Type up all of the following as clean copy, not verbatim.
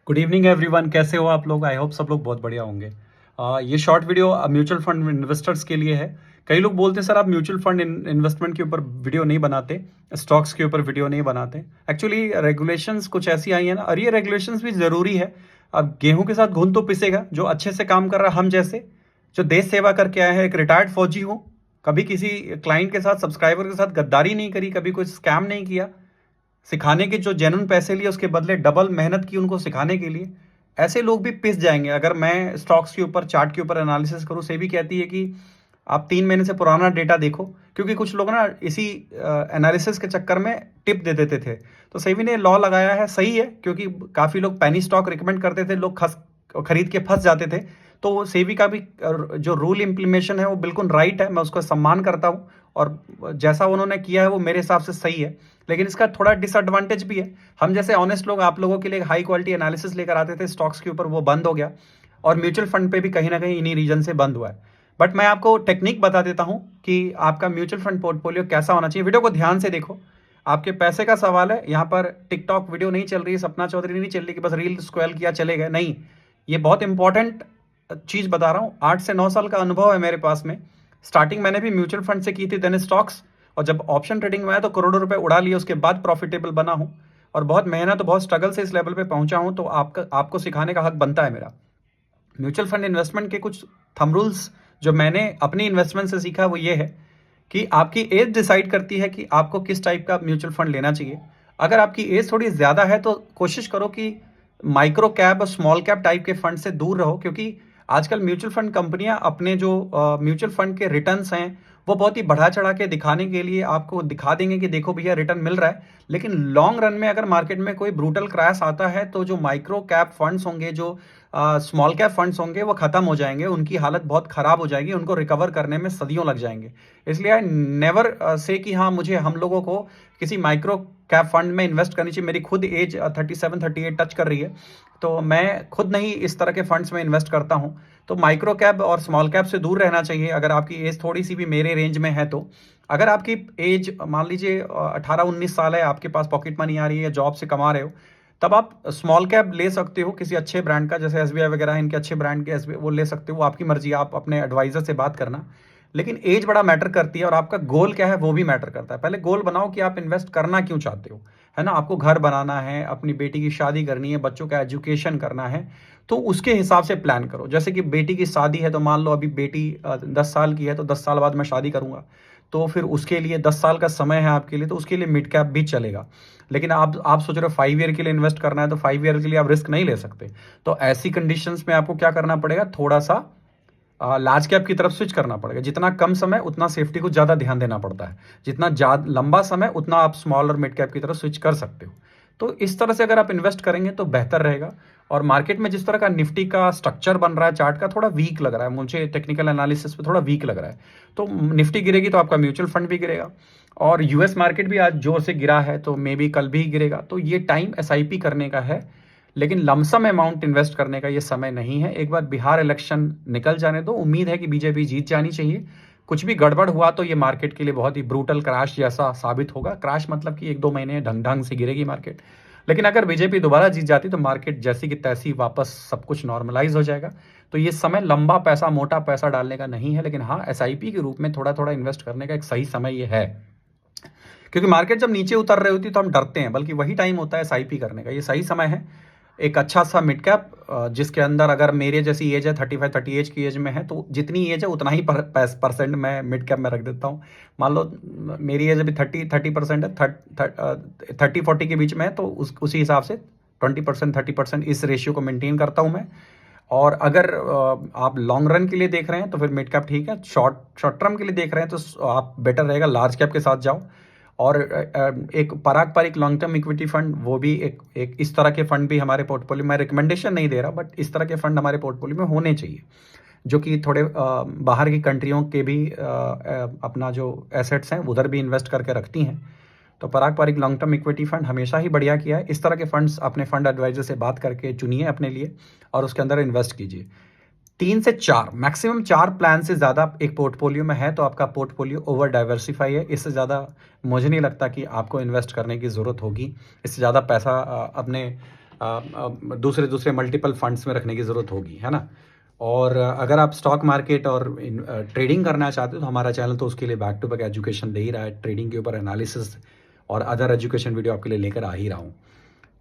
Good evening everyone, कैसे हो आप लोग? आई होप सब लोग बहुत बढ़िया होंगे। ये short video mutual fund investors के लिए है। कई लोग बोलते हैं सर आप म्यूचुअल फंड इन्वेस्टमेंट के ऊपर वीडियो नहीं बनाते, स्टॉक्स के ऊपर वीडियो नहीं बनाते। एक्चुअली रेगुलेशंस कुछ ऐसी आई है ना, और ये रेगुलेशंस भी ज़रूरी है। अब गेहूं के साथ घुन तो पिसेगा। जो अच्छे से काम कर रहा है, हम जैसे जो देश सेवा करके आए हैं, एक रिटायर्ड फौजी हो, कभी किसी क्लाइंट के साथ, सब्सक्राइबर के साथ गद्दारी नहीं करी, कभी कोई स्कैम नहीं किया, सिखाने के जो जेन्युइन पैसे लिए उसके बदले डबल मेहनत की उनको सिखाने के लिए, ऐसे लोग भी पिस जाएंगे। अगर मैं स्टॉक्स के ऊपर, चार्ट के ऊपर एनालिसिस करूं, सेबी कहती है कि आप 3 महीने से पुराना डेटा देखो, क्योंकि कुछ लोग ना इसी एनालिसिस के चक्कर में टिप दे देते थे। तो सेबी ने लॉ लगाया है, सही है, क्योंकि काफ़ी लोग पेनी स्टॉक रिकमेंड करते थे, लोग खरीद के फंस जाते थे। तो सेबी का भी जो रूल इम्प्लीमेशन है वो बिल्कुल राइट है, मैं उसका सम्मान करता हूँ, और जैसा उन्होंने किया है वो मेरे हिसाब से सही है। लेकिन इसका थोड़ा डिसएडवांटेज भी है। हम जैसे ऑनेस्ट लोग आप लोगों के लिए हाई क्वालिटी एनालिसिस लेकर आते थे स्टॉक्स के ऊपर, वो बंद हो गया, और म्यूचुअल फंड पे भी कहीं ना कहीं इन्हीं रीजन से बंद हुआ है। बट मैं आपको टेक्निक बता देता हूं कि आपका म्यूचुअल फंड पोर्टफोलियो कैसा होना चाहिए। वीडियो को ध्यान से देखो, आपके पैसे का सवाल है। यहाँ पर टिकटॉक वीडियो नहीं चल रही है, सपना चौधरी नहीं चल रही कि बस रील स्क्रॉल किया चले गए, नहीं। ये बहुत इंपॉर्टेंट चीज बता रहा हूँ। 8 से 9 साल का अनुभव है मेरे पास में। स्टार्टिंग मैंने भी म्यूचुअल फंड से की थी, देन स्टॉक्स, और जब ऑप्शन ट्रेडिंग में आया तो करोड़ों रुपए उड़ा लिए, उसके बाद प्रॉफिटेबल बना हूं, और बहुत मेहनत, बहुत स्ट्रगल से इस लेवल पे पहुंचा हूं। तो आपको सिखाने का हक बनता है मेरा। म्यूचुअल फंड इन्वेस्टमेंट के कुछ थंब रूल्स जो मैंने अपनी इन्वेस्टमेंट से सीखा वो ये है कि आपकी एज डिसाइड करती है कि आपको किस टाइप का म्यूचुअल फंड लेना चाहिए। अगर आपकी एज थोड़ी ज़्यादा है तो कोशिश करो कि माइक्रो कैप और स्मॉल कैप टाइप के फंड से दूर रहो, क्योंकि आजकल म्यूचुअल फंड कंपनियां अपने जो म्यूचुअल फंड के रिटर्न्स हैं वो बहुत ही बढ़ा चढ़ा के दिखाने के लिए आपको दिखा देंगे कि देखो भैया रिटर्न मिल रहा है। लेकिन लॉन्ग रन में अगर मार्केट में कोई ब्रूटल क्रैश आता है तो जो माइक्रो कैप फंड्स होंगे, जो स्मॉल कैप फंड्स होंगे, वो खत्म हो जाएंगे, उनकी हालत बहुत खराब हो जाएगी, उनको रिकवर करने में सदियों लग जाएंगे। इसलिए आई नेवर से कि हाँ मुझे, हम लोगों को किसी माइक्रो कैप फंड में इन्वेस्ट करनी चाहिए। मेरी खुद एज 37-38 टच कर रही है, तो मैं खुद नहीं इस तरह के फंड्स में इन्वेस्ट करता हूं। तो माइक्रो कैप और स्मॉल कैप से दूर रहना चाहिए अगर आपकी एज थोड़ी सी भी मेरे रेंज में है। तो अगर आपकी एज मान लीजिए 18-19 साल है, आपके पास पॉकेट मनी आ रही है, जॉब से कमा रहे हो, तब आप स्मॉल कैप ले सकते हो किसी अच्छे ब्रांड का, जैसे एसबीआई वगैरह है, इनके अच्छे ब्रांड के एसबीआई वो ले सकते हो, वो आपकी मर्जी, आप अपने एडवाइजर से बात करना। लेकिन एज बड़ा मैटर करती है, और आपका गोल क्या है वो भी मैटर करता है। पहले गोल बनाओ कि आप इन्वेस्ट करना क्यों चाहते हो, है ना। आपको घर बनाना है, अपनी बेटी की शादी करनी है, बच्चों का एजुकेशन करना है, तो उसके हिसाब से प्लान करो। जैसे कि बेटी की शादी है, तो मान लो अभी बेटी 10 साल की है, तो 10 साल बाद मैं शादी करूंगा, तो फिर उसके लिए 10 साल का समय है आपके लिए, तो उसके लिए मिड कैप भी चलेगा। लेकिन आप सोच रहे हो 5 ईयर के लिए इन्वेस्ट करना है, तो 5 ईयर के लिए आप रिस्क नहीं ले सकते। तो ऐसी कंडीशंस में आपको क्या करना पड़ेगा, थोड़ा सा लार्ज कैप की तरफ स्विच करना पड़ेगा। जितना कम समय उतना सेफ्टी को ज़्यादा ध्यान देना पड़ता है, जितना ज़्यादा लंबा समय उतना आप स्मॉल और मिड कैप की तरफ स्विच कर सकते हो। तो इस तरह से अगर आप इन्वेस्ट करेंगे तो बेहतर रहेगा। और मार्केट में जिस तरह का निफ्टी का स्ट्रक्चर बन रहा है, चार्ट का थोड़ा वीक लग रहा है मुझे, टेक्निकल एनालिसिस पे थोड़ा वीक लग रहा है। तो निफ्टी गिरेगी तो आपका म्यूचुअल फंड भी गिरेगा, और यूएस मार्केट भी आज जोर से गिरा है, तो मे बी कल भी गिरेगा। तो ये टाइम एसआईपी करने का है, लेकिन लमसम अमाउंट इन्वेस्ट करने का ये समय नहीं है। एक बार बिहार इलेक्शन निकल जाने दो, उम्मीद है कि बीजेपी जीत जानी चाहिए। कुछ भी गड़बड़ हुआ तो ये मार्केट के लिए बहुत ही ब्रूटल क्रैश जैसा साबित होगा। क्रैश मतलब कि 1-2 महीने ढंग ढंग से गिरेगी मार्केट। लेकिन अगर बीजेपी दोबारा जीत जाती तो मार्केट जैसी की तैसी वापस सब कुछ नॉर्मलाइज हो जाएगा। तो ये समय लंबा पैसा, मोटा पैसा डालने का नहीं है, लेकिन हाँ एसआईपी के रूप में थोड़ा थोड़ा इन्वेस्ट करने का एक सही समय ये है। क्योंकि मार्केट जब नीचे उतर रही होती है तो हम डरते हैं, बल्कि वही टाइम होता है एसआईपी करने का, ये सही समय है। एक अच्छा सा मिड कैप, जिसके अंदर अगर मेरे जैसी एज है, 35-38 की एज में है, तो जितनी एज है उतना ही परसेंट मैं मिड कैप में रख देता हूँ। मान लो मेरी एज अभी 30% है, 30-40 के बीच में है, तो उसी हिसाब से 20%, 30% इस रेशियो को मेंटेन करता हूँ मैं। और अगर आप लॉन्ग रन के लिए देख रहे हैं तो फिर मिड कैप ठीक है। शॉर्ट टर्म के लिए देख रहे हैं तो आप बेटर रहेगा लार्ज कैप के साथ जाओ। और एक पारंपरिक लॉन्ग टर्म इक्विटी फंड, वो भी एक इस तरह के फंड भी हमारे पोर्टफोलियो में, रिकमेंडेशन नहीं दे रहा, बट इस तरह के फंड हमारे पोर्टफोलियो में होने चाहिए, जो कि थोड़े बाहर की कंट्रियों के भी अपना जो एसेट्स हैं उधर भी इन्वेस्ट करके रखती हैं। तो पारंपरिक लॉन्ग टर्म इक्विटी फंड हमेशा ही बढ़िया किया है। इस तरह के फंड्स अपने फंड एडवाइजर से बात करके चुनिए अपने लिए, और उसके अंदर इन्वेस्ट कीजिए। 3 से 4, मैक्सिमम 4 प्लान से ज़्यादा एक पोर्टफोलियो में है तो आपका पोर्टफोलियो ओवर डाइवर्सिफाई है। इससे ज़्यादा मुझे नहीं लगता कि आपको इन्वेस्ट करने की ज़रूरत होगी। इससे ज़्यादा पैसा अपने दूसरे दूसरे मल्टीपल फंड्स में रखने की ज़रूरत होगी, है ना। और अगर आप स्टॉक मार्केट और ट्रेडिंग करना चाहते हो तो हमारा चैनल तो उसके लिए बैक टू बैक एजुकेशन दे ही रहा है। ट्रेडिंग के ऊपर एनालिसिस और अदर एजुकेशन वीडियो आपके लिए लेकर आ ही रहा हूँ।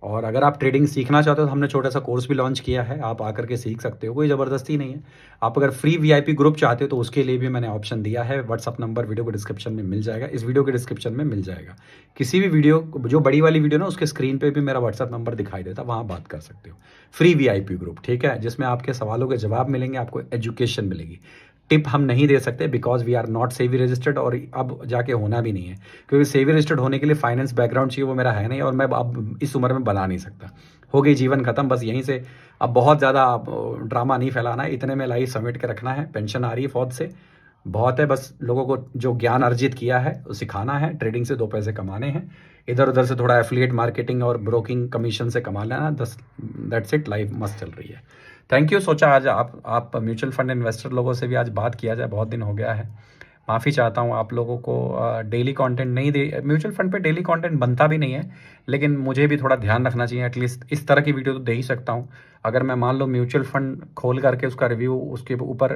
और अगर आप ट्रेडिंग सीखना चाहते हो तो हमने छोटा सा कोर्स भी लॉन्च किया है, आप आकर के सीख सकते हो, कोई ज़बरदस्ती नहीं है। आप अगर फ्री वीआईपी ग्रुप चाहते हो तो उसके लिए भी मैंने ऑप्शन दिया है। व्हाट्सअप नंबर वीडियो को डिस्क्रिप्शन में मिल जाएगा, इस वीडियो के डिस्क्रिप्शन में मिल जाएगा। किसी भी वीडियो जो बड़ी वाली वीडियो ना उसके स्क्रीन पे भी मेरा व्हाट्सअप नंबर दिखाई देता, वहाँ बात कर सकते हो। फ्री वीआईपी ग्रुप, ठीक है, जिसमें आपके सवालों के जवाब मिलेंगे, आपको एजुकेशन मिलेगी। टिप हम नहीं दे सकते बिकॉज वी आर नॉट सेवी रजिस्टर्ड, और अब जाके होना भी नहीं है, क्योंकि सेवी रजिस्टर्ड होने के लिए फाइनेंस बैकग्राउंड चाहिए, वो मेरा है नहीं, और मैं अब इस उम्र में बना नहीं सकता। हो गई जीवन खत्म, बस यहीं से अब बहुत ज़्यादा ड्रामा नहीं फैलाना है, इतने में लाइफ समेट के रखना है। पेंशन आ रही है फौज से, बहुत है, बस लोगों को जो ज्ञान अर्जित किया है वो सिखाना है, ट्रेडिंग से 2 पैसे कमाने हैं, इधर उधर से थोड़ा एफिलिएट मार्केटिंग और ब्रोकिंग कमीशन से कमा लेना, दैट्स इट, लाइफ मस्त चल रही है। Thank you. सोचा आज आप म्यूचुअल फंड इन्वेस्टर लोगों से भी आज बात किया जाए, बहुत दिन हो गया है। माफ़ी चाहता हूँ आप लोगों को, डेली कंटेंट नहीं दे, म्यूचुअल फंड पे डेली कंटेंट बनता भी नहीं है, लेकिन मुझे भी थोड़ा ध्यान रखना चाहिए, एटलीस्ट इस तरह की वीडियो तो दे ही सकता हूँ। अगर मैं मान लो म्यूचुअल फंड खोल करके उसका रिव्यू, उसके ऊपर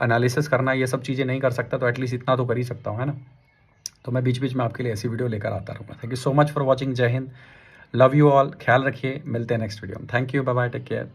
एनालिसिस करना, ये सब चीज़ें नहीं कर सकता, तो एटलीस्ट इतना तो कर ही सकता हूँ, है ना। तो मैं बीच बीच में आपके लिए ऐसी वीडियो लेकर आता रहूँगा। Thank you so much for watching. जय हिंद, लव यू ऑल, ख्याल रखिए, मिलते हैं नेक्स्ट वीडियो में। Thank you, bye bye, take care.